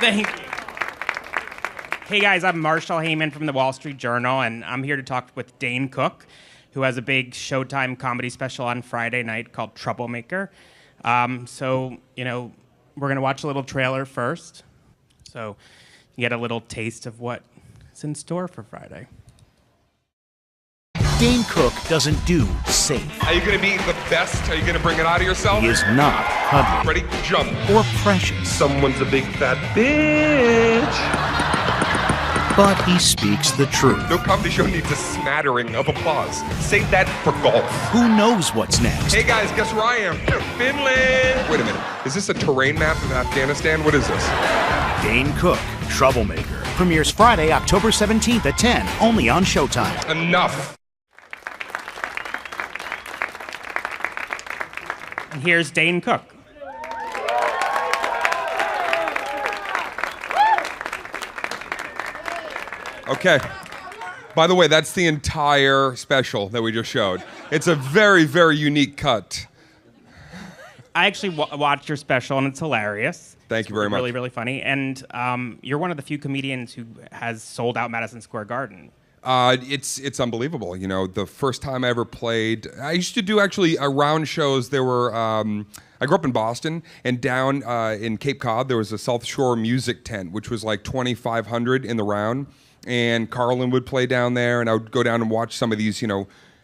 Thank you. Hey guys, I'm Marshall Heyman from the Wall Street Journal, and I'm here to talk with Dane Cook, who has a big Showtime comedy special on Friday night called Troublemaker. We're going to watch a little trailer first, so you get a little taste of what's in store for Friday. Dane Cook doesn't do safe. Are you going to be the best? Are you going to bring it out of yourself? He is not cuddly. Ready? Jump. Or precious. Someone's a big fat bitch. But he speaks the truth. No comedy show needs a smattering of applause. Save that for golf. Who knows what's next? Hey guys, guess where I am? Finland! Wait a minute. Is this a terrain map of Afghanistan? What is this? Dane Cook, Troublemaker. Premieres Friday, October 17th at 10, only on Showtime. Enough. And here's Dane Cook. Okay. By the way, that's the entire special that we just showed. It's a very, very unique cut. I actually watched your special, and it's hilarious. Thank you very much. Really, really funny. And you're one of the few comedians who has sold out Madison Square Garden. It's unbelievable. You know, the first time I ever played, I used to do actually round shows. There were, I grew up in Boston, and down in Cape Cod, there was a South Shore music tent, which was like 2,500 in the round. And Carlin would play down there, and I would go down and watch some of these,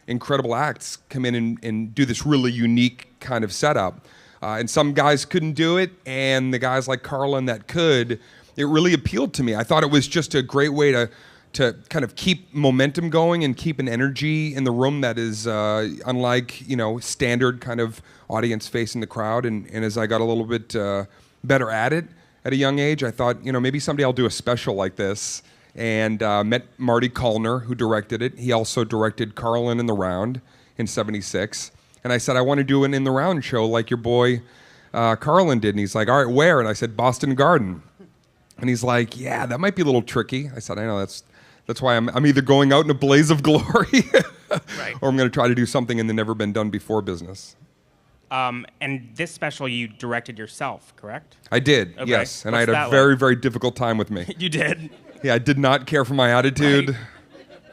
incredible acts come in and do this really unique kind of setup. And some guys couldn't do it, and the guys like Carlin that could, it really appealed to me. I thought it was just a great way to kind of keep momentum going and keep an energy in the room that is unlike, standard kind of audience facing the crowd. And as I got a little bit better at it at a young age, I thought, maybe someday I'll do a special like this. And met Marty Kullner, who directed it. He also directed Carlin in the Round in '76. And I said, I want to do an In the Round show like your boy Carlin did. And he's like, all right, where? And I said, Boston Garden. And he's like, yeah, that might be a little tricky. I said, I know, that's why I'm either going out in a blaze of glory right. or I'm going to try to do something in the never been done before business. And this special you directed yourself, correct? I did, okay. yes. And What's I had a very, very difficult time with me. You did? Yeah, I did not care for my attitude. Right.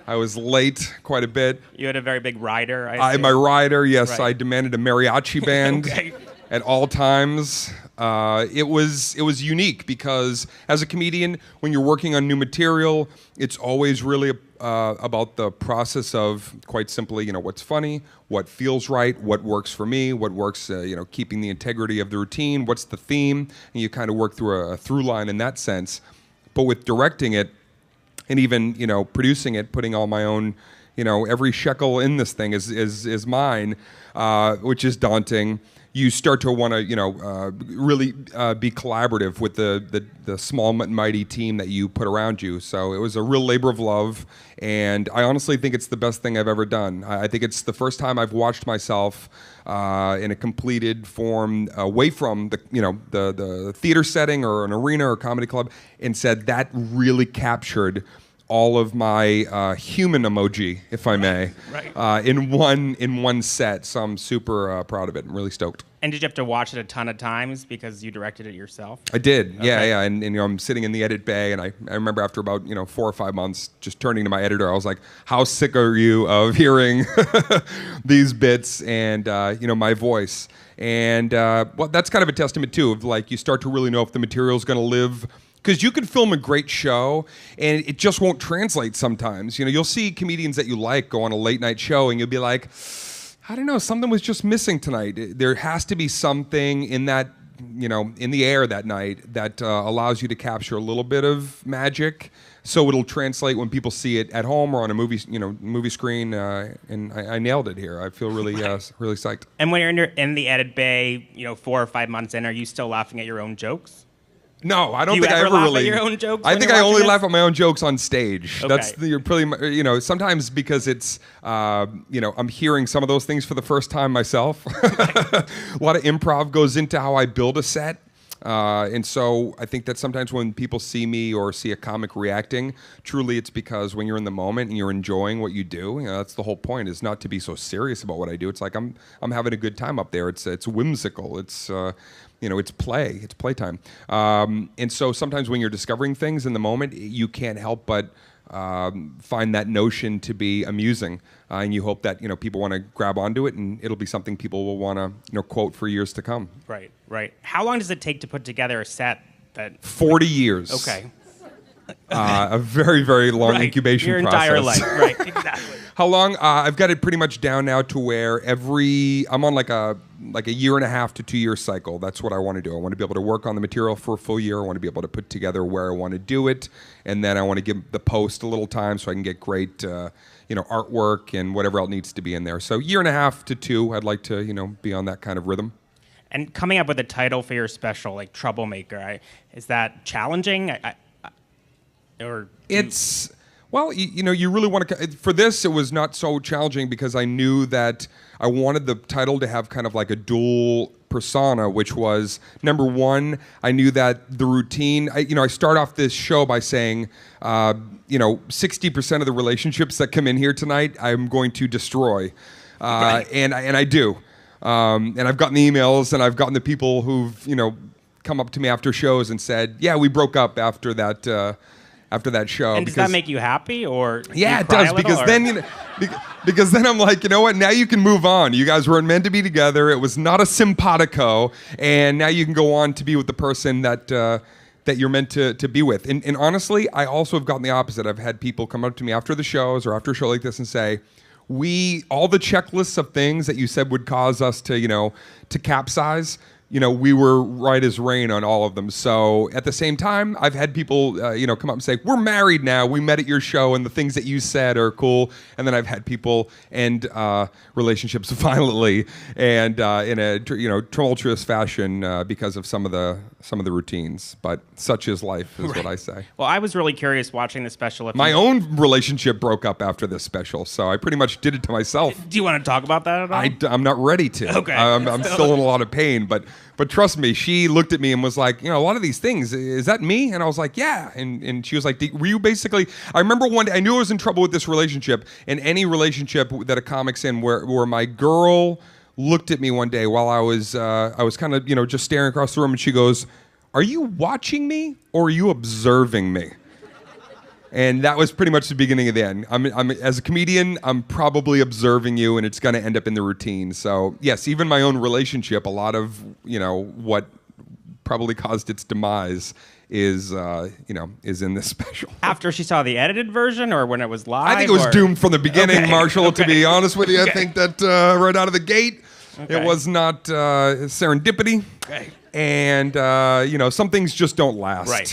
I was late quite a bit. You had a very big rider, I had my rider, yes. Right. I demanded a mariachi band okay. at all times. It was unique because as a comedian, when you're working on new material, it's always really about the process of, quite simply, what's funny, what feels right, what works for me, what works, keeping the integrity of the routine, what's the theme, and you kind of work through a through line in that sense. But with directing it, and even producing it, putting all my own, every shekel in this thing is mine, which is daunting. You start to want to really be collaborative with the small and mighty team that you put around you. So it was a real labor of love, and I honestly think it's the best thing I've ever done. I think it's the first time I've watched myself in a completed form, away from the theater setting or an arena or comedy club, and said that really captured all of my human emoji, if I may, right. in one set. So I'm super proud of it and really stoked. And did you have to watch it a ton of times because you directed it yourself? I did, okay. yeah. And I'm sitting in the edit bay, and I remember after about 4 or 5 months, just turning to my editor, I was like, "How sick are you of hearing these bits and my voice?" And well, that's kind of a testament too of like you start to really know if the material is going to live. Because you can film a great show, and it just won't translate sometimes. You'll see comedians that you like go on a late night show, and you'll be like, I don't know, something was just missing tonight. There has to be something in that, in the air that night that allows you to capture a little bit of magic, so it'll translate when people see it at home or on a movie screen. And I nailed it here. I feel really, really psyched. And when you're in the edit bay, 4 or 5 months in, are you still laughing at your own jokes? No, I don't think I ever ever laugh really. At your own jokes I think I only laugh at my own jokes on stage. Okay. That's you're pretty. Sometimes because it's I'm hearing some of those things for the first time myself. A lot of improv goes into how I build a set. And so I think that sometimes when people see me or see a comic reacting, truly it's because when you're in the moment and you're enjoying what you do, that's the whole point, is not to be so serious about what I do. It's like I'm having a good time up there. It's whimsical. It's it's playtime. And so sometimes when you're discovering things in the moment, you can't help but find that notion to be amusing, and you hope that people want to grab onto it, and it'll be something people will want to quote for years to come. Right. How long does it take to put together a set? 40 years. Okay. A very, very long incubation Your process. entire life. Right. Exactly. How long? I've got it pretty much down now to where I'm on like a 1.5 to 2 year cycle. That's what I want to do. I want to be able to work on the material for a full year. I want to be able to put together where I want to do it, and then I want to give the post a little time so I can get great, artwork and whatever else needs to be in there. So 1.5 to 2, I'd like to, be on that kind of rhythm. And coming up with a title for your special, like Troublemaker, is that challenging? Well, you really want to. For this, it was not so challenging because I knew that I wanted the title to have kind of like a dual persona, which was, number one, I knew that the routine. I start off this show by saying, 60% of the relationships that come in here tonight, I'm going to destroy, and I do. And I've gotten the emails, and I've gotten the people who've come up to me after shows and said, "Yeah, we broke up after that show." And does that make you happy, or yeah, it does, because then because then I'm like, you know what? Now you can move on. You guys weren't meant to be together. It was not a simpatico, and now you can go on to be with the person that you're meant to be with. And honestly, I also have gotten the opposite. I've had people come up to me after the shows or after a show like this and say, all the checklists of things that you said would cause us to capsize, we were right as rain on all of them. So at the same time, I've had people, come up and say, "We're married now. We met at your show, and the things that you said are cool." And then I've had people end relationships violently and in a tumultuous fashion because of some of the routines. But such is life, is what I say. Well, I was really curious watching the special. My own relationship broke up after this special, so I pretty much did it to myself. Do you want to talk about that at all? I'm not ready to. Okay. I'm still in a lot of pain, but trust me, she looked at me and was like, a lot of these things, is that me? And I was like, yeah. And she was like, were you basically, I remember one day, I knew I was in trouble with this relationship, and any relationship that a comic's in where my girl looked at me one day while I was kind of, just staring across the room, and she goes, "Are you watching me or are you observing me?" And that was pretty much the beginning of the end. I'm as a comedian, I'm probably observing you, and it's going to end up in the routine. So yes, even my own relationship, a lot of what probably caused its demise is in this special. After she saw the edited version, or when it was live? I think it was doomed from the beginning, Okay. Marshall. Okay. To be honest with you, I think that right out of the gate, Okay. it was not serendipity. Okay. And some things just don't last. Right.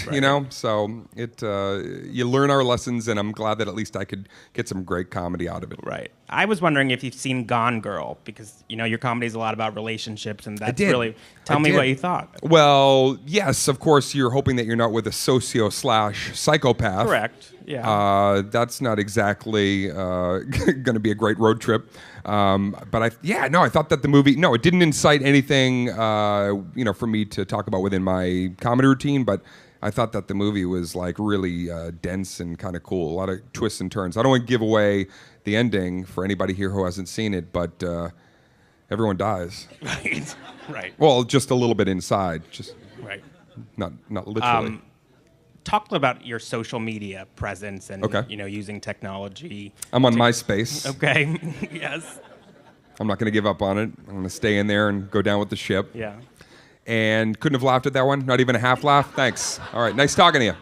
So you learn our lessons, and I'm glad that at least I could get some great comedy out of it. Right. I was wondering if you've seen Gone Girl, because your comedy is a lot about relationships, and that's did. really. Tell I me did. what you thought. Well, yes, of course, you're hoping that you're not with a socio/psychopath. Correct. Yeah. That's not exactly going to be a great road trip. But I thought that the movie, it didn't incite anything, for me to talk about within my comedy routine, but I thought that the movie was like really dense and kind of cool. A lot of twists and turns. I don't want to give away the ending for anybody here who hasn't seen it, but everyone dies. Right. Well, just a little bit inside, just Right. not literally. Talk about your social media presence and Okay. using technology. I'm on MySpace. Okay. Yes. I'm not going to give up on it. I'm going to stay in there and go down with the ship. Yeah. And couldn't have laughed at that one. Not even a half laugh. Thanks. All right. Nice talking to you.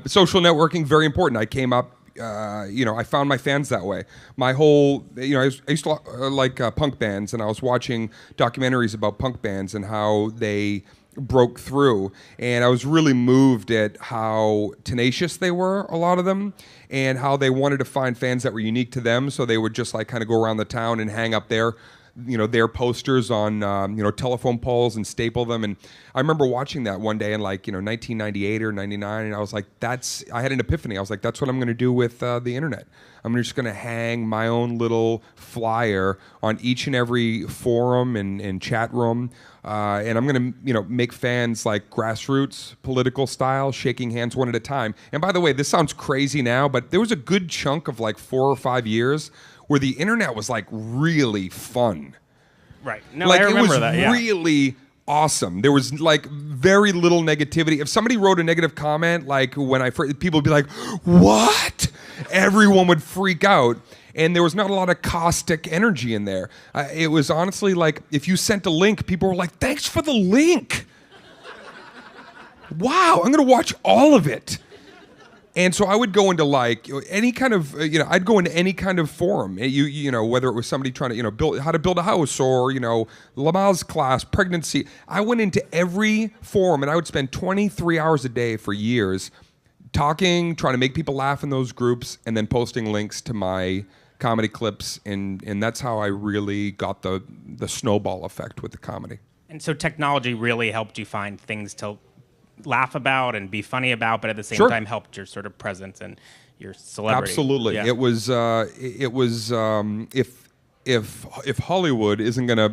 Social networking, very important. I came up, I found my fans that way. My whole, I used to like punk bands, and I was watching documentaries about punk bands and how they broke through, and I was really moved at how tenacious they were, a lot of them, and how they wanted to find fans that were unique to them, so they would just like kind of go around the town and hang up their posters on telephone poles and staple them. And I remember watching that one day in 1998 or 99, and I was like, I had an epiphany. I was like, that's what I'm going to do with the internet. I'm just going to hang my own little flyer on each and every forum and chat room, and I'm going to make fans like grassroots, political style, shaking hands one at a time. And by the way, this sounds crazy now, but there was a good chunk of like 4 or 5 years where the internet was like really fun. Right. No, Like, I remember it was that. Yeah. really awesome. There was like very little negativity. If somebody wrote a negative comment, like when I first, people would be like, "What?" Everyone would freak out. And there was not a lot of caustic energy in there. It was honestly like, if you sent a link, people were like, "Thanks for the link. Wow, I'm going to watch all of it." And so I would go into like any kind of, I'd go into any kind of forum. You know, whether it was somebody trying to, build how to build a house or, Lamar's class, pregnancy. I went into every forum and I would spend 23 hours a day for years talking, trying to make people laugh in those groups, and then posting links to my comedy clips. And that's how I really got the snowball effect with the comedy. And so technology really helped you find things to laugh about and be funny about, but at the same Sure. time helped your sort of presence and your celebrity. Absolutely. Yeah. It was if Hollywood isn't gonna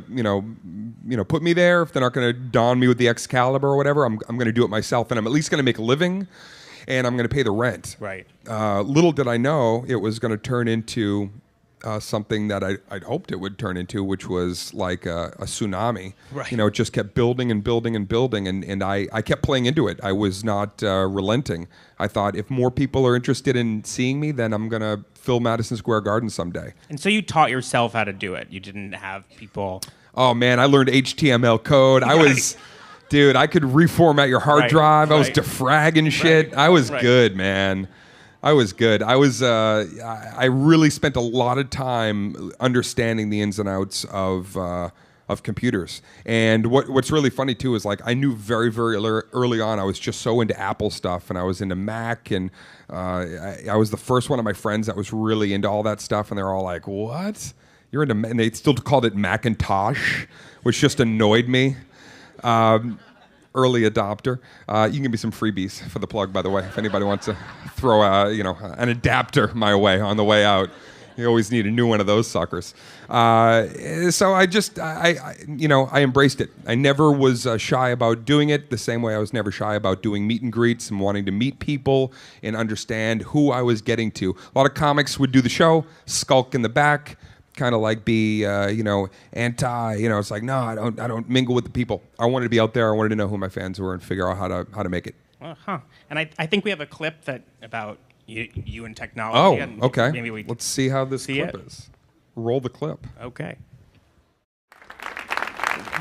put me there, if they're not gonna don me with the Excalibur or whatever, I'm gonna do it myself, and I'm at least gonna make a living, and I'm gonna pay the rent. Right. Little did I know it was gonna turn into something that I'd hoped it would turn into, which was like a tsunami. Right. It just kept building and building and building, and I kept playing into it. I was not relenting. I thought, if more people are interested in seeing me, then I'm going to fill Madison Square Garden someday. And so you taught yourself how to do it. You didn't have people. Oh, man, I learned HTML code. Dude, I could reformat your hard drive. I was defragging shit. I was good, man. I was good. I really spent a lot of time understanding the ins and outs of computers. And what's really funny too is, like, I knew very, very early on I was just so into Apple stuff, and I was into Mac, and I was the first one of my friends that was really into all that stuff, and they're all like, "What? You're into?" And they still called it Macintosh, which just annoyed me. Early adopter. You can give me some freebies for the plug, by the way, if anybody wants to throw an adapter my way on the way out. You always need a new one of those suckers. So I embraced it. I never was shy about doing it, the same way I was never shy about doing meet and greets and wanting to meet people and understand who I was getting to. A lot of comics would do the show, skulk in the back, kind of like be, anti, it's like, no, I don't mingle with the people. I wanted to be out there. I wanted to know who my fans were and figure out how to make it. And I think we have a clip about you and technology. Oh, okay. Maybe Let's see how this clip is. Roll the clip. Okay.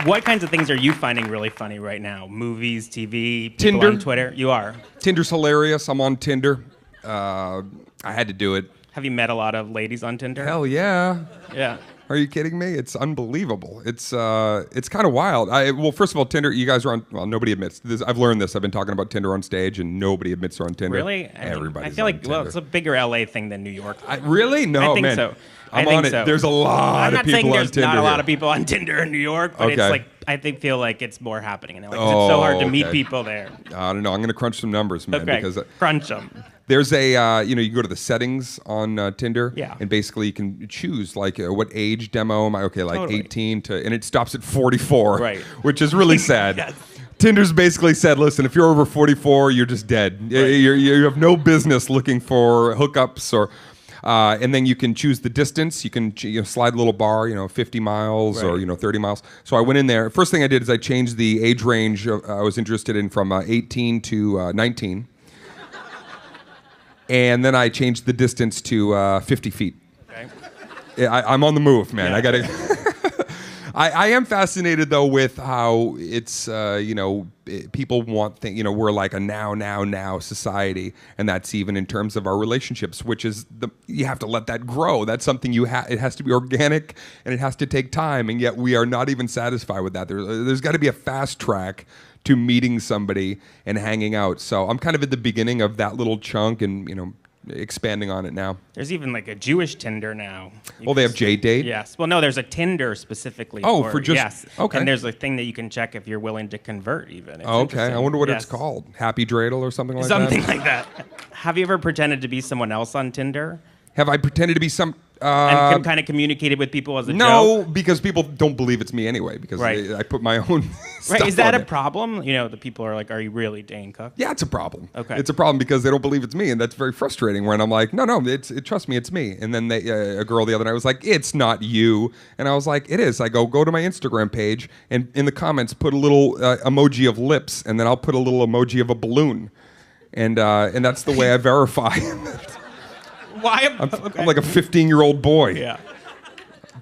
What kinds of things are you finding really funny right now? Movies, TV, people Tinder. on Twitter? You are. Tinder's hilarious. I'm on Tinder. I had to do it. Have you met a lot of ladies on Tinder? Hell yeah. Yeah. Are you kidding me? It's unbelievable. It's kind of wild. Well, first of all, Tinder, you guys are on. Well, nobody admits this. I've learned this. I've been talking about Tinder on stage, and nobody admits they're on Tinder. Really? Everybody's I feel on like, Tinder. well, it's a bigger LA thing than New York. Really? No, I think man. so. I'm I think on it. so. There's a lot of people on Tinder. I'm not saying there's not a here. lot of people on Tinder in New York, but Okay. it's like I feel like it's more happening in LA. 'Cause it's so hard to meet okay. people there. I don't know. I'm going to crunch some numbers, man. Okay, Because crunch them. there's a, you go to the settings on Tinder, Yeah. and basically you can choose like what age demo am I? Okay, like Totally. 18 to, and it stops at 44, Right. Which is really sad. Yes. Tinder's basically said, listen, if you're over 44, you're just dead. Right. You have no business looking for hookups or. And then you can choose the distance. You can slide a little bar, 50 miles or 30 miles. So I went in there. First thing I did is I changed the age range I was interested in from 18 to 19. And then I changed the distance to 50 feet. Okay. I'm on the move, man. Yeah. I gotta. I am fascinated though with how it's people want things. We're like a now society, and that's even in terms of our relationships, which is you have to let that grow. That's something it has to be organic, and it has to take time, and yet we are not even satisfied with that. There's got to be a fast track to meeting somebody and hanging out. So I'm kind of at the beginning of that little chunk, and expanding on it now. There's even like a Jewish Tinder now. Well, they have J-Date? Yes. Well, no, there's a Tinder specifically. Oh, for just- yes. okay. And there's a thing that you can check if you're willing to convert. Even. It's Okay, interesting. I wonder what it's Yes. called. Happy Dreidel or something like Something that? like that. Have you ever pretended to be someone else on Tinder? Have I pretended to be some... And kind of communicated with people as a joke? No, because people don't believe it's me anyway, because Right. I put my own stuff Right, is that on a there. problem? You know, the people are like, are you really Dane Cook? Yeah, it's a problem. Okay. It's a problem because they don't believe it's me, and that's very frustrating when I'm like, no, trust me, it's me. And then a girl the other night was like, it's not you. And I was like, it is. I go to my Instagram page, and in the comments, put a little emoji of lips, and then I'll put a little emoji of a balloon. And that's the way I verify. Why? I'm like a 15-year-old boy. Yeah.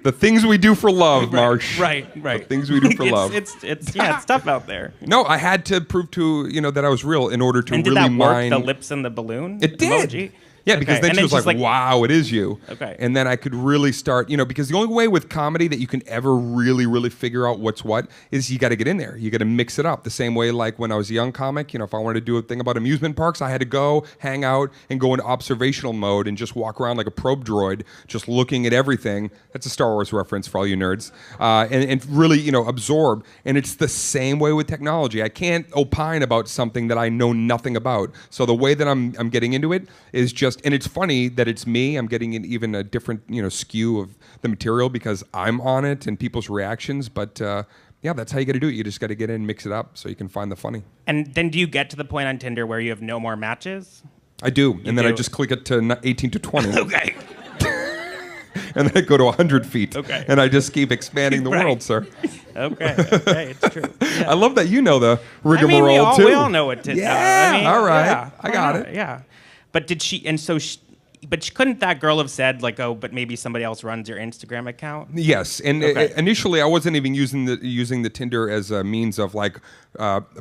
The things we do for love, Marsh. Right. The things we do for love. It's tough out there. No, I had to prove to that I was real in order to And did really that work? mine The lips and the balloon? It did. Emoji? Yeah, because Okay. then And she was she's like, wow, it is you. Okay. And then I could really start, because the only way with comedy that you can ever really, really figure out what's what is you got to get in there. You got to mix it up. The same way like when I was a young comic, if I wanted to do a thing about amusement parks, I had to go hang out and go into observational mode and just walk around like a probe droid, just looking at everything. That's a Star Wars reference for all you nerds. And really, absorb. And it's the same way with technology. I can't opine about something that I know nothing about. So the way that I'm getting into it is just, and it's funny that it's me. I'm getting in even a different, skew of the material because I'm on it and people's reactions. But yeah, that's how you got to do it. You just got to get in and mix it up so you can find the funny. And then do you get to the point on Tinder where you have no more matches? I do. And then I do? just click it to 18 to 20. Okay. And then I go to 100 feet. Okay. And I just keep expanding the Right. world, sir. Okay, it's true. Yeah. I love that you know the I mean, rigmarole, too. we all know what Tinder. Yeah, all right. Yeah, I got why it. not? Yeah. But did she, and so couldn't that girl have said like, oh, but maybe somebody else runs your Instagram account? Yes, and Okay. initially I wasn't even using the Tinder as a means of like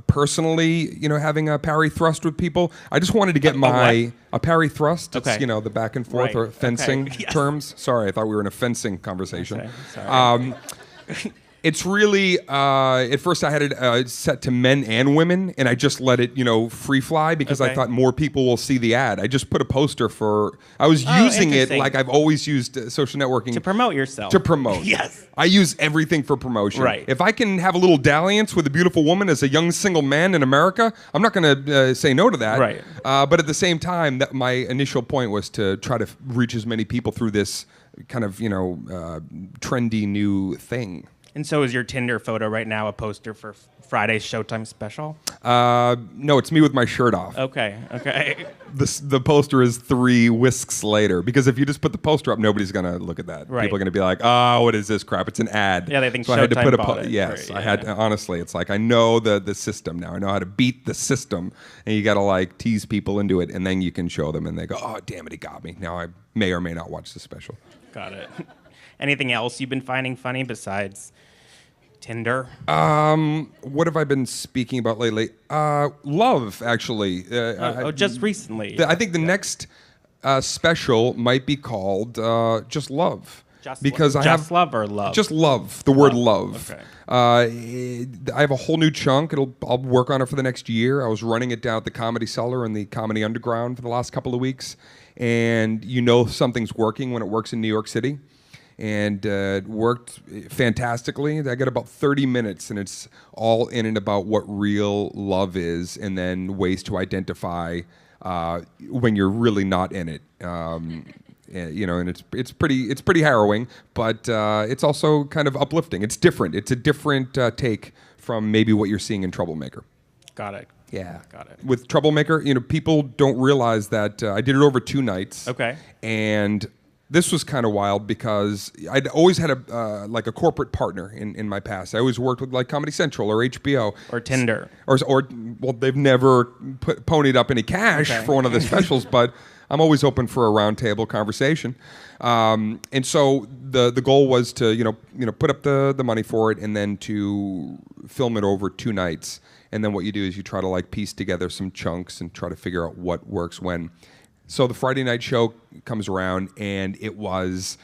personally, having a parry thrust with people. I just wanted to get a parry thrust. It's, Okay. the back and forth Right. or fencing Okay. Yes. terms. Sorry, I thought we were in a fencing conversation. Okay. Sorry. It's really, at first I had it set to men and women, and I just let it, free fly because I Okay. thought more people will see the ad. I just put a poster I was using it interesting. like I've always used social networking. To promote yourself. To promote. Yes. I use everything for promotion. Right. If I can have a little dalliance with a beautiful woman as a young single man in America, I'm not going to say no to that. Right. But at the same time, my initial point was to try to reach as many people through this kind of, trendy new thing. And so is your Tinder photo right now a poster for Friday's Showtime special? No, it's me with my shirt off. Okay. The poster is 3 whisks later, because if you just put the poster up, nobody's going to look at that. Right. People are going to be like, oh, what is this crap? It's an ad. Yeah, they think so I had to Showtime put a bought it. Yes, Right, I had yeah. honestly, it's like I know the system now. I know how to beat the system, and you got to like tease people into it, and then you can show them, and they go, oh, damn it, he got me. Now I may or may not watch the special. Got it. Anything else you've been finding funny besides Tinder? What have I been speaking about lately? Love, actually. Just recently. I think the next special might be called Just Love. Just love or love? Just love. The word love. Okay. I have a whole new chunk. I'll work on it for the next year. I was running it down at the Comedy Cellar and the Comedy Underground for the last couple of weeks, and something's working when it works in New York City. And it worked fantastically. I got about 30 minutes, and it's all in and about what real love is, and then ways to identify when you're really not in it. And it's pretty harrowing, but it's also kind of uplifting. It's different. It's a different take from maybe what you're seeing in Troublemaker. Got it. Yeah. Got it. With Troublemaker, people don't realize that I did it over 2 nights. Okay. And this was kind of wild because I'd always had a corporate partner in my past. I always worked with like Comedy Central or HBO Or Tinder. or well, they've never ponied up any cash Okay. for one of the specials, but I'm always open for a roundtable conversation. And so the goal was to put up the money for it and then to film it over 2 nights. And then what you do is you try to like piece together some chunks and try to figure out what works when. So the Friday night show comes around, and it was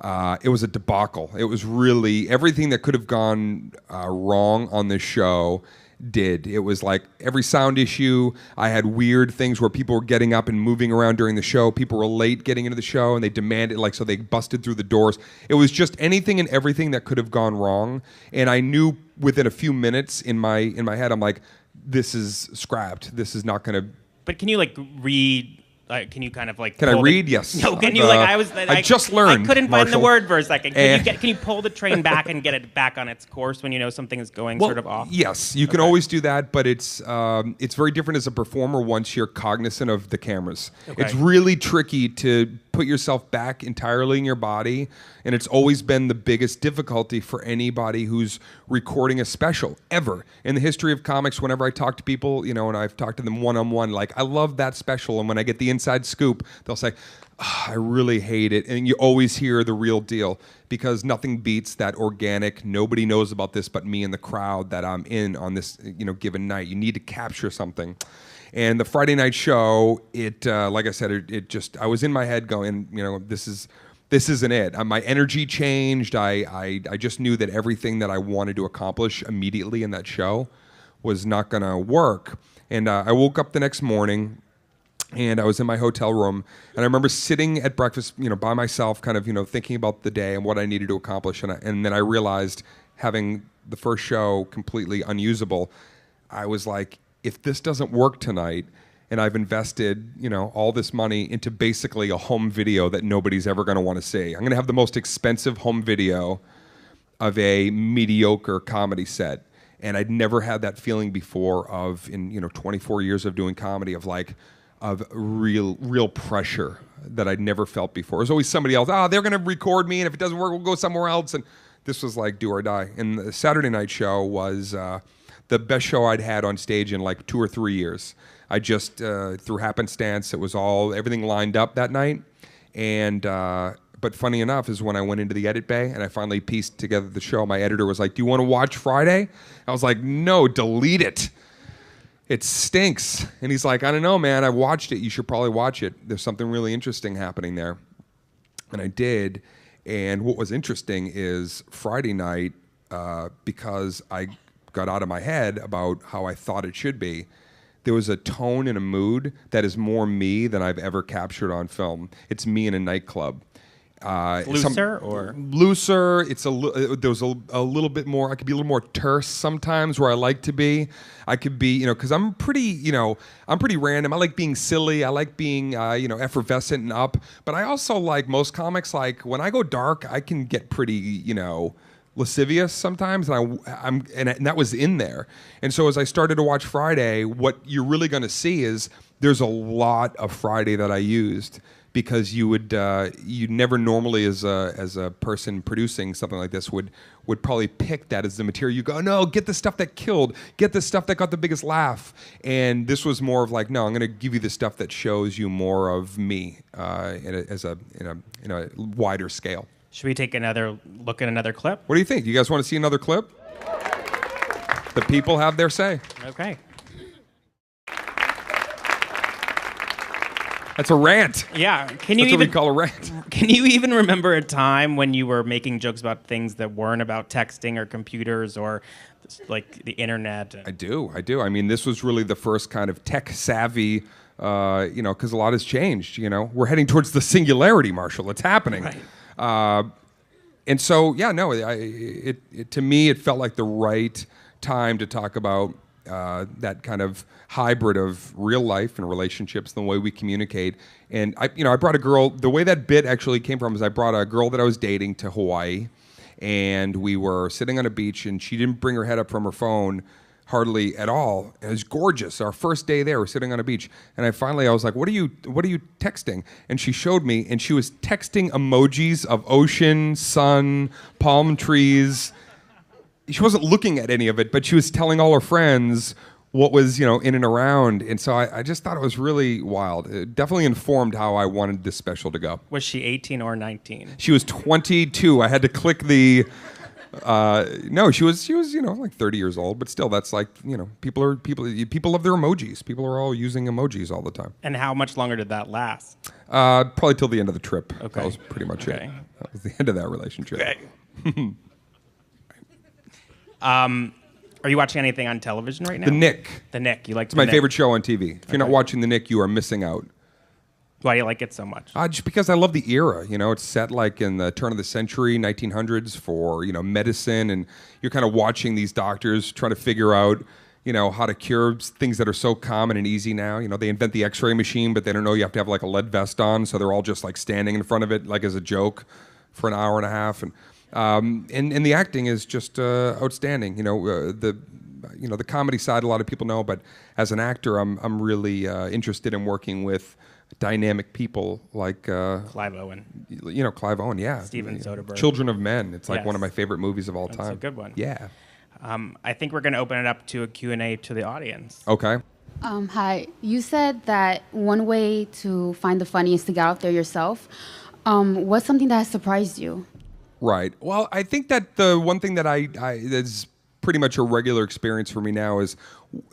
a debacle. It was really everything that could have gone wrong on this show did. It was like every sound issue. I had weird things where people were getting up and moving around during the show. People were late getting into the show, and they demanded so they busted through the doors. It was just anything and everything that could have gone wrong. And I knew within a few minutes in my head, I'm like, this is scrapped. This is not going to. But can you like read Can you kind of like? Can I read? Yes. No. Can you I just learned. I couldn't find the Marshall. word for a second. Can you pull the train back and get it back on its course when you know something is going sort of off? Yes, you can always do that, but it's very different as a performer once you're cognizant of the cameras. Okay. It's really tricky to put yourself back entirely in your body, and it's always been the biggest difficulty for anybody who's recording a special ever in the history of comics. Whenever I talk to people, and I've talked to them one-on-one, like, I love that special, and when I get the inside scoop, they'll say, oh, I really hate it, and you always hear the real deal, because nothing beats that organic, nobody knows about this but me and the crowd that I'm in on this given night. You need to capture something. And the Friday night show, like I said, it just, I was in my head going, this isn't it. My energy changed. I just knew that everything that I wanted to accomplish immediately in that show was not going to work. And I woke up the next morning, and I was in my hotel room, and I remember sitting at breakfast, by myself, kind of, thinking about the day and what I needed to accomplish. And then I realized, having the first show completely unusable, I was like, if this doesn't work tonight, and I've invested, all this money into basically a home video that nobody's ever going to want to see. I'm going to have the most expensive home video of a mediocre comedy set. And I'd never had that feeling before in 24 years of doing comedy of real pressure that I'd never felt before. There's always somebody else, they're going to record me, and if it doesn't work, we'll go somewhere else. And this was like do or die. And the Saturday night show was the best show I'd had on stage in like 2 or 3 years. I just, through happenstance, it was everything lined up that night. And, but funny enough is when I went into the edit bay and I finally pieced together the show, my editor was like, do you want to watch Friday? I was like, no, delete it. It stinks. And he's like, I don't know, man. I watched it. You should probably watch it. There's something really interesting happening there. And I did. And what was interesting is Friday night, because I got out of my head about how I thought it should be, there was a tone and a mood that is more me than I've ever captured on film. It's me in a nightclub. Looser or looser? It's there's a little bit more. I could be a little more terse sometimes, where I like to be. I could be, because I'm pretty, I'm pretty random. I like being silly. I like being, effervescent and up. But I also like most comics. Like when I go dark, I can get pretty, lascivious sometimes, and that was in there. And so as I started to watch Friday, what you're really going to see is there's a lot of Friday that I used, because you never normally as a person producing something like this would probably pick that as the material. You go, no, get the stuff that killed, get the stuff that got the biggest laugh. And this was more of like, no, I'm going to give you the stuff that shows you more of me in a wider scale. Should we take another look at another clip? What do you think? You guys want to see another clip? The people have their say. Okay. That's a rant. Yeah. That's what we call a rant. Can you even remember a time when you were making jokes about things that weren't about texting or computers or like the internet? I do. I mean, this was really the first kind of tech savvy, because a lot has changed. We're heading towards the singularity, Marshall. It's happening. Right. And so, to me, it felt like the right time to talk about that kind of hybrid of real life and relationships, the way we communicate. And I brought a girl. The way that bit actually came from is I brought a girl that I was dating to Hawaii, and we were sitting on a beach, and she didn't bring her head up from her phone hardly at all. It was gorgeous. Our first day there, we're sitting on a beach, and I was like, what are you texting? And she showed me, and she was texting emojis of ocean, sun, palm trees. She wasn't looking at any of it, but she was telling all her friends what was, in and around. And so I just thought it was really wild. It definitely informed how I wanted this special to go. Was she 18 or 19? She was 22. I had to click the... no, she was, like 30 years old, but still, that's like, people love their emojis. People are all using emojis all the time. And how much longer did that last? Probably till the end of the trip. Okay. That was pretty much it. That was the end of that relationship. Okay. Are you watching anything on television right now? The Nick. The Nick. You like It's my favorite show on TV. If you're not watching The Nick, you are missing out. Why do you like it so much? Just because I love the era. It's set like in the turn of the century, 1900s, for medicine, and you're kind of watching these doctors trying to figure out how to cure things that are so common and easy now. They invent the X-ray machine, but they don't know you have to have like a lead vest on, so they're all just like standing in front of it like as a joke for an hour and a half. And the acting is just outstanding. The comedy side a lot of people know, but as an actor, I'm really interested in working with dynamic people like Clive Owen. Clive Owen, yeah. Steven Soderbergh. Children of Men. It's like Yes. one of my favorite movies of all That's time. a good one. Yeah. I think we're going to open it up to a Q&A to the audience. Okay. Hi. You said that one way to find the funny is to get out there yourself. What's something that has surprised you? Right. Well, I think that the one thing that that's pretty much a regular experience for me now is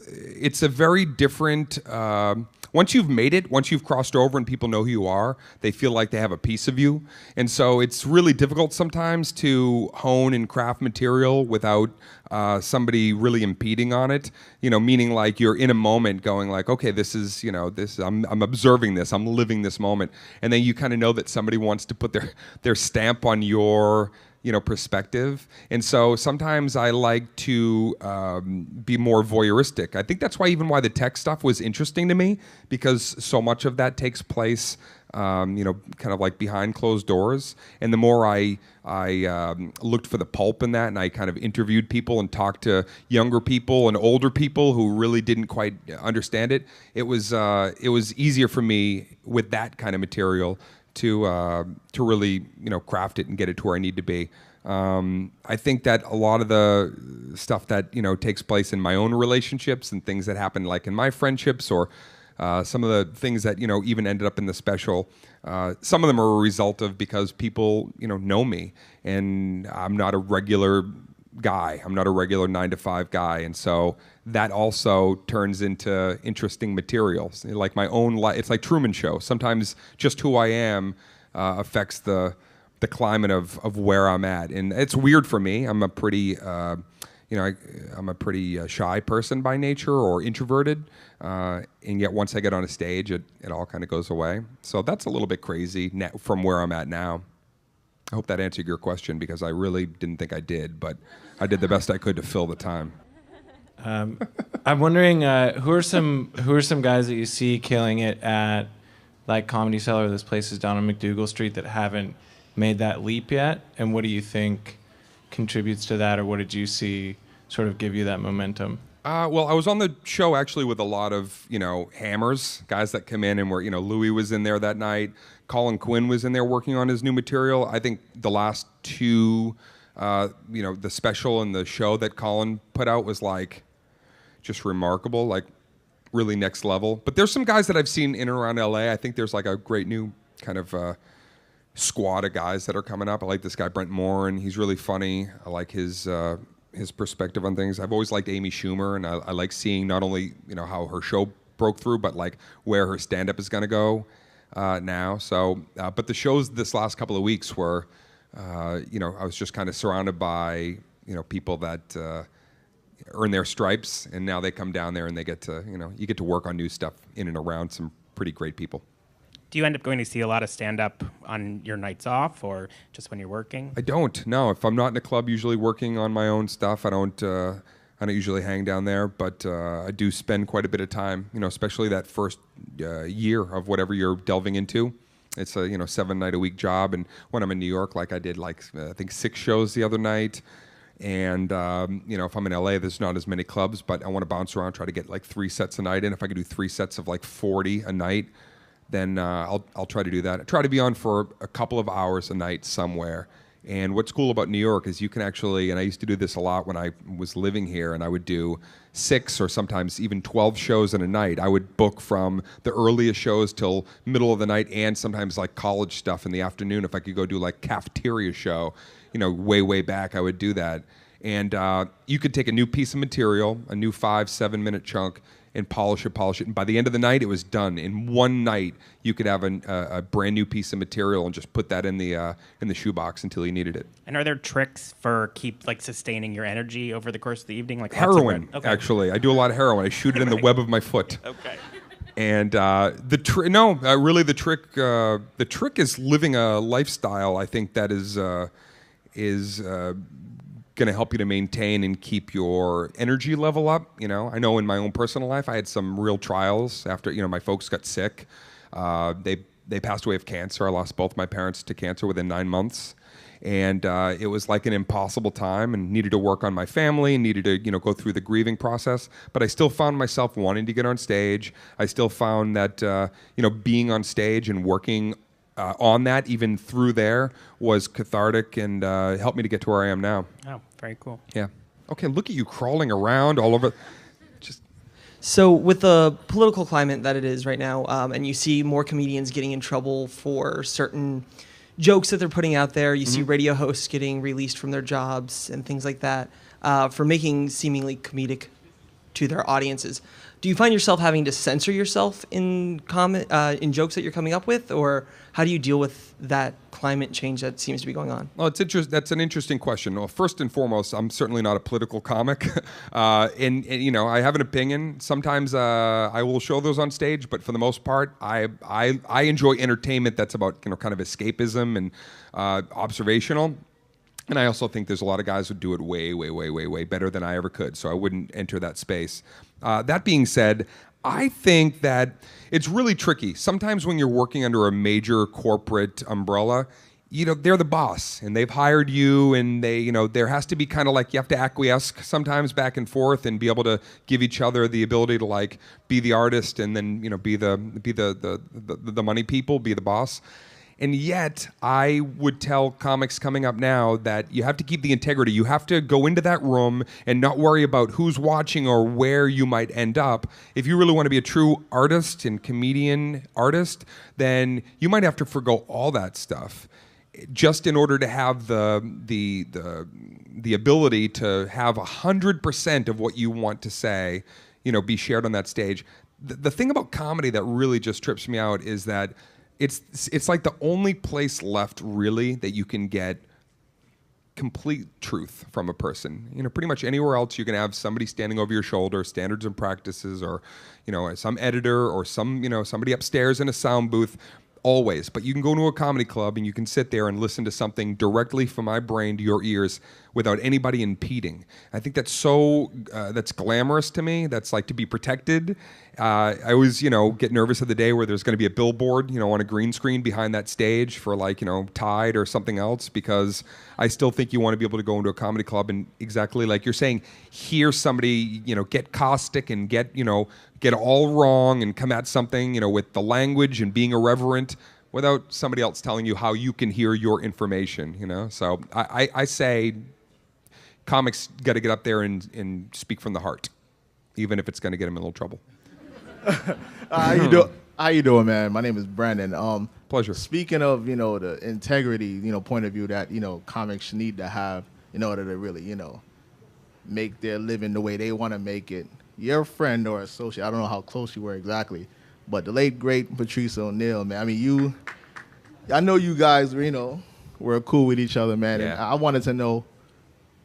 it's a very different. Once you've made it, once you've crossed over and people know who you are, they feel like they have a piece of you. And so it's really difficult sometimes to hone and craft material without somebody really impeding on it. Meaning like you're in a moment going like, okay, this is, I'm observing this, I'm living this moment. And then you kind of know that somebody wants to put their stamp on your perspective. And so sometimes I like to be more voyeuristic. I think that's why the tech stuff was interesting to me, because so much of that takes place, kind of like behind closed doors. And the more I looked for the pulp in that, and I kind of interviewed people and talked to younger people and older people who really didn't quite understand it, it was easier for me with that kind of material to really craft it and get it to where I need to be. I think that a lot of the stuff that takes place in my own relationships and things that happen like in my friendships, or some of the things that even ended up in the special, some of them are a result of because people know me, and I'm not a regular guy. I'm not a regular 9-to-5 guy, and so that also turns into interesting materials. Like my own life, it's like Truman Show. Sometimes just who I am affects the climate of where I'm at, and it's weird for me. I'm a pretty I'm a pretty shy person by nature, or introverted, and yet once I get on a stage, it all kind of goes away. So that's a little bit crazy from where I'm at now. I hope that answered your question, because I really didn't think I did, but I did the best I could to fill the time. I'm wondering who are some guys that you see killing it at like Comedy Cellar, those places down on McDougal Street that haven't made that leap yet, and what do you think contributes to that, or what did you see sort of give you that momentum? Well, I was on the show actually with a lot of hammers, guys that come in, and where Louis was in there that night. Colin Quinn was in there working on his new material. I think the last two, the special and the show that Colin put out was like just remarkable, like really next level. But there's some guys that I've seen in and around LA. I think there's like a great new kind of squad of guys that are coming up. I like this guy Brent Moore, and he's really funny. I like his perspective on things. I've always liked Amy Schumer, and I like seeing not only how her show broke through, but like where her stand-up is going to go now. So, but the shows this last couple of weeks were, I was just kind of surrounded by people that earn their stripes, and now they come down there and they get to you get to work on new stuff in and around some pretty great people. Do you end up going to see a lot of stand-up on your nights off, or just when you're working? I don't. No, if I'm not in a club, usually working on my own stuff, I don't usually hang down there. But I do spend quite a bit of time, especially that first year of whatever you're delving into. It's a 7-night-a-week job, and when I'm in New York, like I did, I think 6 shows the other night. And if I'm in LA, there's not as many clubs, but I want to bounce around, try to get like 3 sets a night. And if I could do 3 sets of like 40 a night, then I'll try to do that. I try to be on for a couple of hours a night somewhere. And what's cool about New York is you can actually, and I used to do this a lot when I was living here, and I would do 6 or sometimes even 12 shows in a night. I would book from the earliest shows till middle of the night, and sometimes like college stuff in the afternoon. If I could go do like cafeteria show, way back, I would do that. And you could take a new piece of material, a new 5-7 minute chunk, and polish it. And by the end of the night, it was done. In one night, you could have a brand new piece of material and just put that in the shoebox until you needed it. And are there tricks for sustaining your energy over the course of the evening? Like heroin, okay. Actually. I do a lot of heroin. I shoot it in the web of my foot. Okay. And the trick is living a lifestyle, I think, that is going to help you to maintain and keep your energy level up. You know, I know in my own personal life, I had some real trials after, you know, my folks got sick. They passed away of cancer. I lost both my parents to cancer within 9 months. And it was like an impossible time, and needed to work on my family and needed to, you know, go through the grieving process. But I still found myself wanting to get on stage. I still found that, you know, being on stage and working on that, even through there, was cathartic and helped me to get to where I am now. Oh, very cool. Yeah. Okay, look at you crawling around all over. So with the political climate that it is right now, and you see more comedians getting in trouble for certain jokes that they're putting out there, you see radio hosts getting released from their jobs and things like that, for making seemingly comedic to their audiences. Do you find yourself having to censor yourself in jokes that you're coming up with, or how do you deal with that climate change that seems to be going on? Well, that's an interesting question. Well, first and foremost, I'm certainly not a political comic, and you know, I have an opinion. Sometimes I will show those on stage, but for the most part, I enjoy entertainment that's about, you know, kind of escapism and observational. And I also think there's a lot of guys who do it way better than I ever could, so I wouldn't enter that space. That being said, I think that it's really tricky. Sometimes when you're working under a major corporate umbrella, you know, they're the boss and they've hired you, and they, you know, there has to be kind of like, you have to acquiesce sometimes back and forth and be able to give each other the ability to, like, be the artist and then, you know, be the money people, be the boss. And yet, I would tell comics coming up now that you have to keep the integrity. You have to go into that room and not worry about who's watching or where you might end up. If you really want to be a true artist and comedian artist, then you might have to forgo all that stuff just in order to have the ability to have 100% of what you want to say, you know, be shared on that stage. The thing about comedy that really just trips me out is that it's like the only place left really that you can get complete truth from a person. You know, pretty much anywhere else you can have somebody standing over your shoulder, standards and practices, or, you know, some editor or some, you know, somebody upstairs in a sound booth. Always. But you can go to a comedy club and you can sit there and listen to something directly from my brain to your ears without anybody impeding. I think that's so, that's glamorous to me. That's like to be protected. I always, you know, get nervous of the day where there's going to be a billboard, you know, on a green screen behind that stage for, like, you know, Tide or something else, because I still think you want to be able to go into a comedy club and, exactly like you're saying, hear somebody, you know, get caustic and get all wrong and come at something, you know, with the language and being irreverent without somebody else telling you how you can hear your information, you know? So I say comics got to get up there and speak from the heart, even if it's going to get them in a little trouble. How you doing, man? My name is Brandon. Pleasure. Speaking of, you know, the integrity, you know, point of view that, you know, comics need to have in order to really, you know, make their living the way they want to make it. Your friend or associate, I don't know how close you were exactly, but the late, great Patrice O'Neal, man. I mean, I know you guys, you know, were cool with each other, man. Yeah. And I wanted to know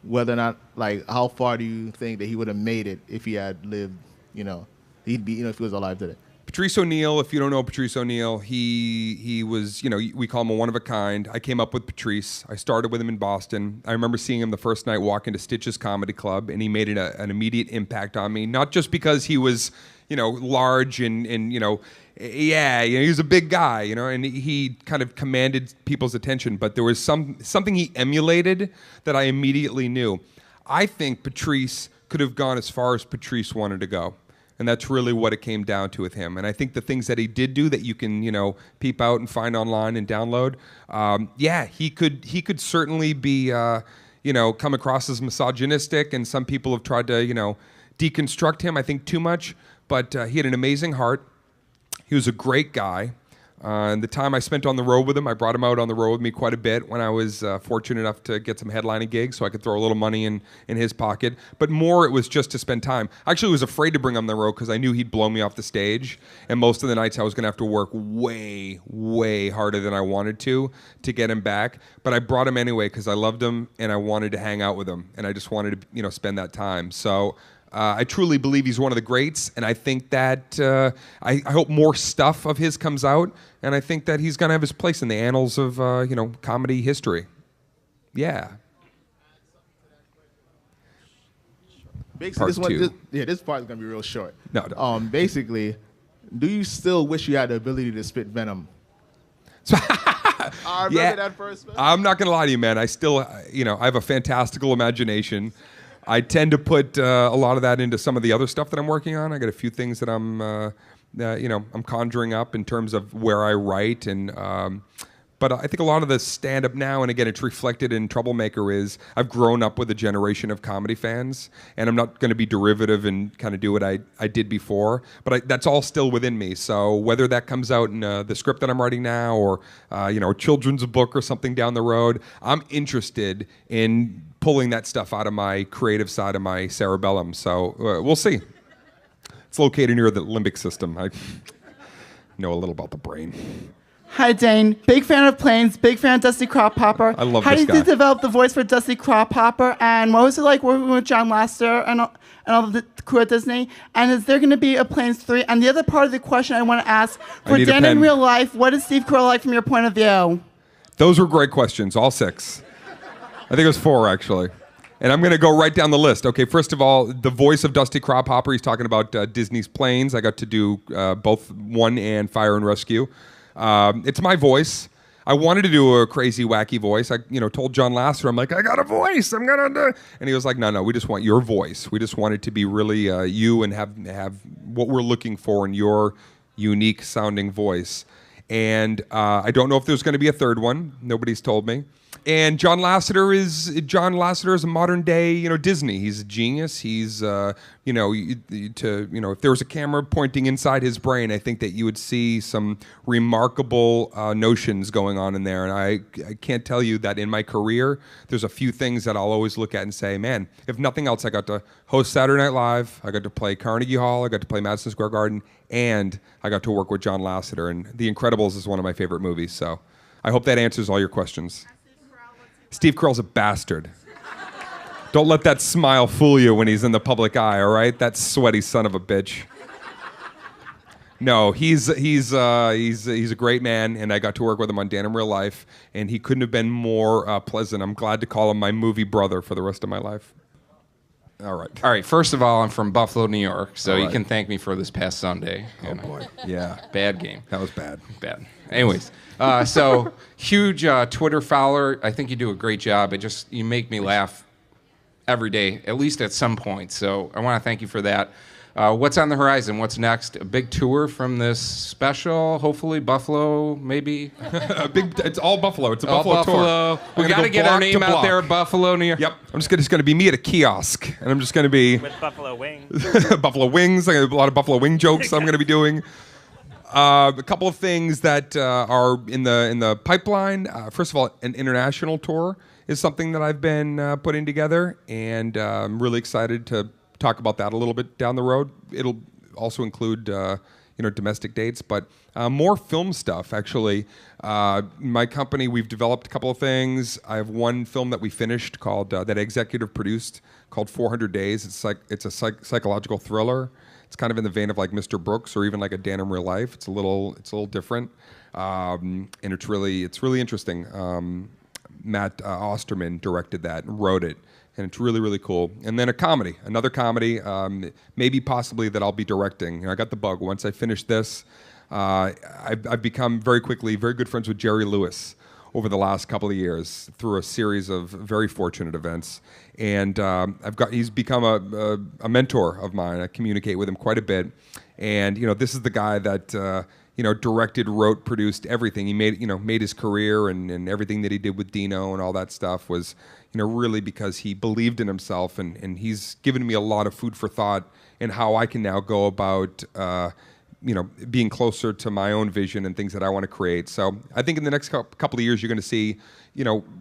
whether or not, like, how far do you think that he would have made it if he had lived, you know, he'd be, you know, if he was alive today? Patrice O'Neal, if you don't know Patrice O'Neal, he was, you know, we call him a one of a kind. I came up with Patrice. I started with him in Boston. I remember seeing him the first night walk into Stitch's Comedy Club, and he made an immediate impact on me, not just because he was, you know, large and you know, yeah, you know, he was a big guy, you know, and he kind of commanded people's attention, but there was something he emulated that I immediately knew. I think Patrice could have gone as far as Patrice wanted to go. And that's really what it came down to with him. And I think the things that he did do that you can, you know, peep out and find online and download, yeah, he could certainly be, you know, come across as misogynistic. And some people have tried to, you know, deconstruct him, I think, too much. But he had an amazing heart. He was a great guy. And the time I spent on the road with him, I brought him out on the road with me quite a bit when I was fortunate enough to get some headlining gigs, so I could throw a little money in his pocket. But more, it was just to spend time. I actually was afraid to bring him on the road because I knew he'd blow me off the stage. And most of the nights I was going to have to work way, way harder than I wanted to get him back. But I brought him anyway because I loved him and I wanted to hang out with him. And I just wanted to, you know, spend that time. So I truly believe he's one of the greats, and I think that I hope more stuff of his comes out, and I think that he's going to have his place in the annals of you know, comedy history. Yeah. Basically, Part two. This part is gonna be real short. No. Basically, do you still wish you had the ability to spit venom? I remember that first. I'm not gonna lie to you, man. I still, I have a fantastical imagination. I tend to put a lot of that into some of the other stuff that I'm working on. I got a few things that I'm conjuring up in terms of where I write, and but I think a lot of the stand-up now, and again, it's reflected in Troublemaker, is I've grown up with a generation of comedy fans, and I'm not going to be derivative and kind of do what I did before, but that's all still within me. So whether that comes out in the script that I'm writing now, or a children's book or something down the road, I'm interested in pulling that stuff out of my creative side of my cerebellum. So we'll see. It's located near the limbic system. I know a little about the brain. Hi, Dane. Big fan of planes. Big fan of Dusty Crop Popper. I love How this did guy. you develop the voice for Dusty Crop Popper? And what was it like working with John Lasseter and all the crew at Disney? And is there going to be a Planes 3? And the other part of the question I want to ask, for need a Dan in pen. real life, what is Steve Carell like from your point of view? Those were great questions, all 6. I think it was 4, actually. And I'm going to go right down the list. Okay, first of all, the voice of Dusty Crop Popper, he's talking about Disney's Planes. I got to do both 1 and Fire and Rescue. It's my voice. I wanted to do a crazy, wacky voice. I, told John Lasseter, I'm like, I got a voice. I'm gonna do. And he was like, No, we just want your voice. We just want it to be really you and have what we're looking for in your unique sounding voice. And I don't know if there's going to be a third one. Nobody's told me. And John Lasseter is a modern day, Disney. He's a genius. He's, if there was a camera pointing inside his brain, I think that you would see some remarkable notions going on in there. And I can't tell you that in my career, there's a few things that I'll always look at and say, man, if nothing else, I got to host Saturday Night Live. I got to play Carnegie Hall. I got to play Madison Square Garden. And I got to work with John Lasseter. And The Incredibles is one of my favorite movies. So I hope that answers all your questions. Steve Carell's a bastard. Don't let that smile fool you when he's in the public eye, all right? That sweaty son of a bitch. No, he's a great man, and I got to work with him on Dan in Real Life, and he couldn't have been more pleasant. I'm glad to call him my movie brother for the rest of my life. All right. First of all, I'm from Buffalo, New York, so All you right. can thank me for this past Sunday. Boy, yeah. Bad game. That was bad. Bad. Anyways, so huge Twitter follower. I think you do a great job. You make me laugh every day, at least at some point. So I want to thank you for that. What's on the horizon? What's next? A big tour from this special, hopefully Buffalo, maybe? It's all Buffalo. It's a All Buffalo tour. We We're got to gonna get go our block to name out block. there, Buffalo, New York. Yep. I'm just going to be me at a kiosk, and I'm just going to be With buffalo wings. Buffalo wings. I got a lot of Buffalo wing jokes I'm going to be doing. A couple of things that are in the pipeline. First of all, an international tour is something that I've been putting together, and I'm really excited to talk about that a little bit down the road. It'll also include domestic dates, but more film stuff, actually. My company, we've developed a couple of things. I have one film that we finished called, that executive produced, called 400 Days. It's a psychological thriller. It's kind of in the vein of like Mr. Brooks or even like a Dan in Real Life. It's a little different, and it's really interesting. Matt Osterman directed that and wrote it, and it's really, really cool. And then another comedy, maybe possibly that I'll be directing. I got the bug. Once I finish this, I've become very quickly very good friends with Jerry Lewis over the last couple of years through a series of very fortunate events. And he's become a mentor of mine. I communicate with him quite a bit. And this is the guy that directed, wrote, produced everything. He made his career, and everything that he did with Dino and all that stuff was really because he believed in himself, and he's given me a lot of food for thought in how I can now go about being closer to my own vision and things that I want to create. So I think in the next couple of years, you're going to see,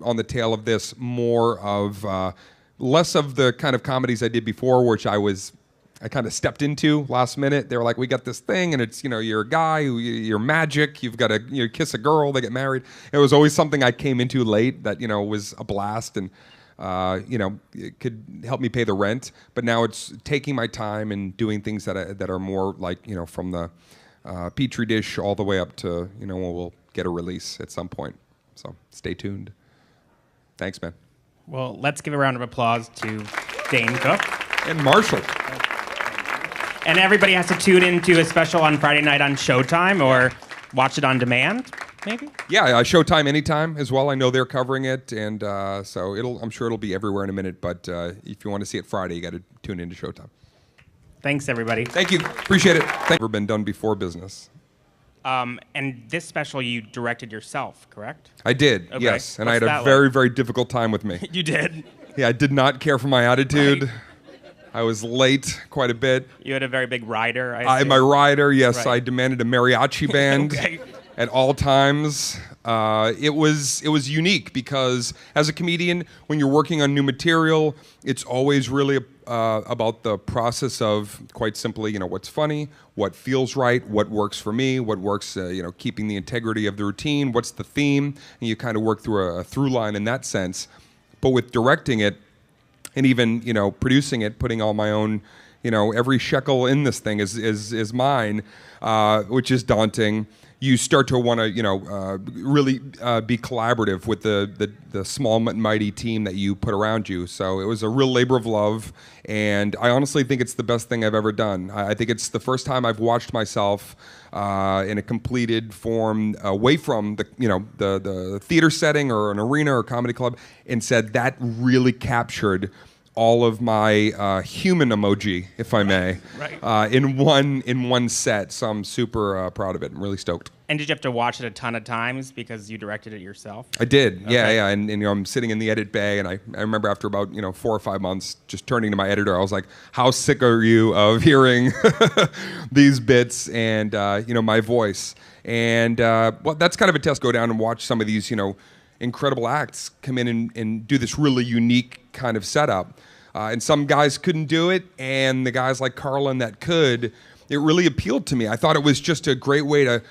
on the tail of this, more of less of the kind of comedies I did before, which I kind of stepped into last minute. They were like, we got this thing, and it's, you're a guy, you're magic, you've got to kiss a girl, they get married. It was always something I came into late that, was a blast, and it could help me pay the rent. But now it's taking my time and doing things that are more like, from the Petri dish all the way up to, when we'll get a release at some point. So stay tuned. Thanks, man. Well, let's give a round of applause to Dane Cook. And Marshall. And everybody has to tune into a special on Friday night on Showtime or watch it on demand, maybe? Yeah, Showtime anytime as well. I know they're covering it, and so I'm sure it'll be everywhere in a minute. But if you want to see it Friday, you got to tune into Showtime. Thanks, everybody. Thank you. Appreciate it. Never been done before business. And this special you directed yourself, correct? I did, Okay. yes. And What's I had a that very, like? very difficult time with me. You did? Yeah, I did not care for my attitude. Right. I was late quite a bit. You had a very big rider, My rider, yes, Right. I demanded a mariachi band Okay. at all times. It was unique because as a comedian, when you're working on new material, it's always really about the process of, quite simply, what's funny, what feels right, what works for me, what works, keeping the integrity of the routine, what's the theme, and you kind of work through a through line in that sense. But with directing it, and even producing it, putting all my own, every shekel in this thing is mine, which is daunting. You start to want to really be collaborative with the small but mighty team that you put around you. So it was a real labor of love, and I honestly think it's the best thing I've ever done. I think it's the first time I've watched myself in a completed form, away from the theater setting or an arena or comedy club, and said that really captured all of my human emoji, if I may, Right. in one set. So I'm super proud of it. I'm really stoked. And did you have to watch it a ton of times because you directed it yourself? I did, yeah, Okay. yeah. And I'm sitting in the edit bay, and I remember after about 4 or 5 months, just turning to my editor, I was like, "How sick are you of hearing these bits and my voice?" And well, that's kind of a test. Go down and watch some of these incredible acts come in and do this really unique kind of setup. And some guys couldn't do it, and the guys like Carlin that could, it really appealed to me. I thought it was just a great way to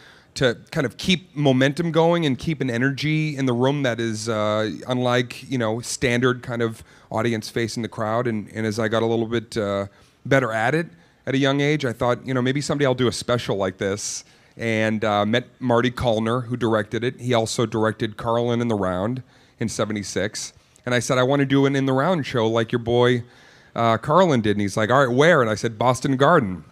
kind of keep momentum going and keep an energy in the room that is unlike, standard kind of audience facing the crowd. And as I got a little bit better at it at a young age, I thought, maybe someday I'll do a special like this. And met Marty Callner, who directed it. He also directed Carlin in the Round in '76. And I said, I want to do an In the Round show like your boy Carlin did. And he's like, all right, where? And I said, Boston Garden.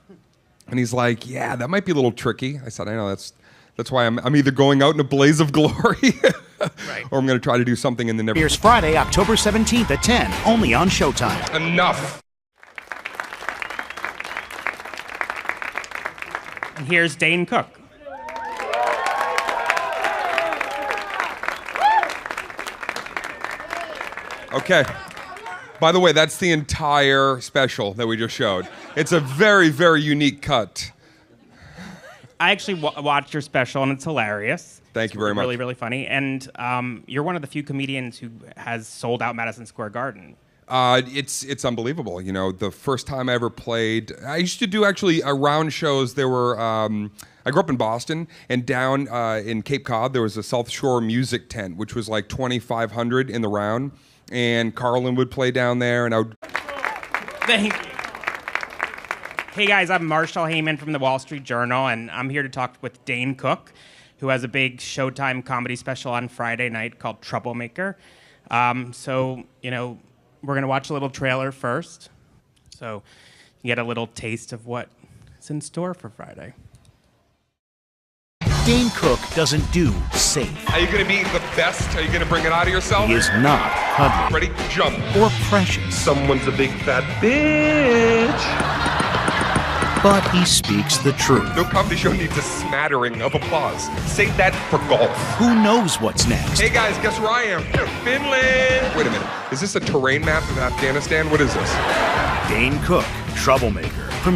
And he's like, yeah, that might be a little tricky. I said, I know, that's why I'm either going out in a blaze of glory Right. or I'm going to try to do something in the never. Here's Friday, October 17th at 10, only on Showtime. Enough. And here's Dane Cook. Okay. By the way, that's the entire special that we just showed. It's a very, very unique cut. I actually watched your special, and it's hilarious. Thank you very much. Really, really funny. And you're one of the few comedians who has sold out Madison Square Garden. It's unbelievable. The first time I ever played, I used to do actually round shows. There were, I grew up in Boston, and down in Cape Cod, there was a South Shore music tent, which was like 2,500 in the round. And Carlin would play down there, and I would. Thank you. Hey guys, I'm Marshall Heyman from the Wall Street Journal, and I'm here to talk with Dane Cook, who has a big Showtime comedy special on Friday night called Troublemaker. So, we're going to watch a little trailer first, so you get a little taste of what's in store for Friday. Dane Cook doesn't do safe. Are you going to be the best? Are you going to bring it out of yourself? He is not cuddly Ready? Jump. or precious, Someone's a big fat bitch. but he speaks the truth. No comedy show needs a smattering of applause. Save that for golf. Who knows what's next? Hey guys, guess where I am? Finland. Wait a minute. Is this a terrain map of Afghanistan? What is this? Dane Cook, Troublemaker,